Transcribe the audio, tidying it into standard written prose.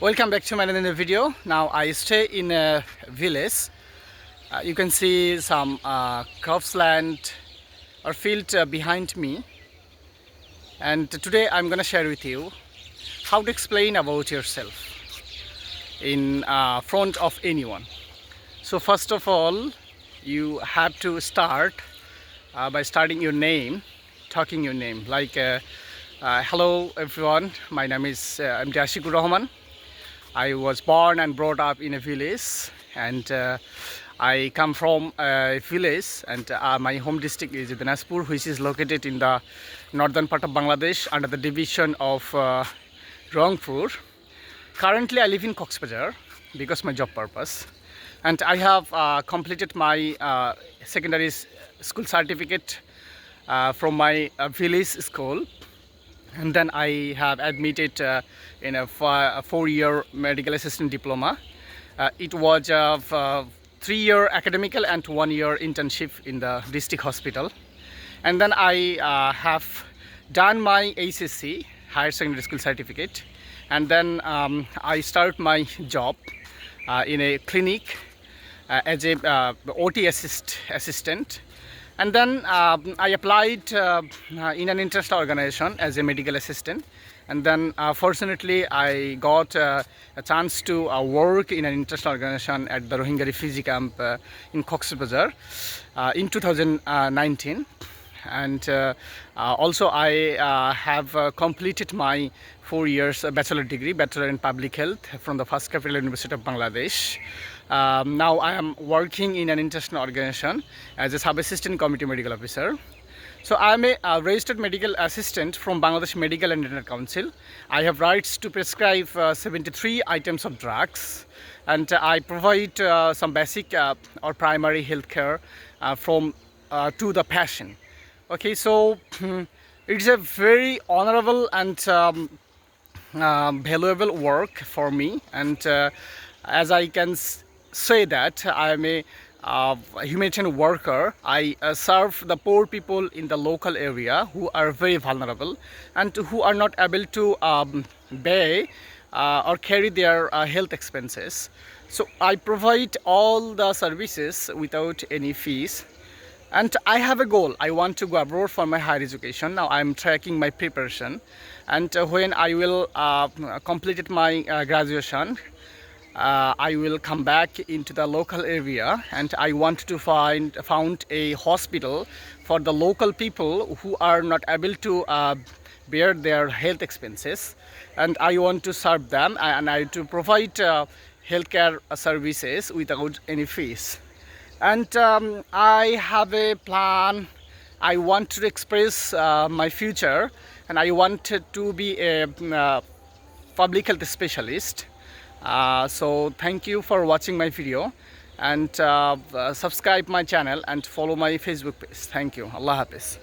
Welcome back to my another video. Now I stay in a village. You can see some crops land or field behind me, and today I'm gonna share with you how to explain about yourself in front of anyone. So first of all, you have to start by starting your name, talking your name, like hello everyone, my name is I'm Akhi. I was born and brought up in a village, and I come from a village, and my home district is Dinajpur, which is located in the northern part of Bangladesh under the division of Rangpur. Currently I live in Coxbazar because my job purpose, and I have completed my secondary school certificate from my village school. And then I have admitted in a 4-year medical assistant diploma. It was a 3-year academical and 1-year internship in the district hospital. And then I have done my HSC, higher secondary school certificate. And then I start my job in a clinic as a OT assistant. And then I applied in an interest organization as a medical assistant, and then fortunately I got a chance to work in an interest organization at the Rohingya refugee camp in Cox's Bazar in 2019. And also I have completed my 4 years bachelor degree, Bachelor in Public Health from the First Capital University of Bangladesh. Now I am working in an international organization as a sub-assistant committee medical officer. So I am a registered medical assistant from Bangladesh Medical and Dental Council. I have rights to prescribe 73 items of drugs, and I provide some basic or primary health care from to the patient. Okay, so it's a very honorable and valuable work for me, and as I can say that I am a humanitarian worker. I serve the poor people in the local area who are very vulnerable and who are not able to pay or carry their health expenses. So I provide all the services without any fees. And I have a goal. I want to go abroad for my higher education. Now I'm tracking my preparation, and when I will complete my graduation, I will come back into the local area, and I want to found a hospital for the local people who are not able to bear their health expenses, and I want to serve them, and I to provide healthcare services without any fees. And I have a plan. I want to express my future, and I want to be a public health specialist. So thank you for watching my video, and subscribe my channel and follow my Facebook page. Thank you. Allah Hafiz.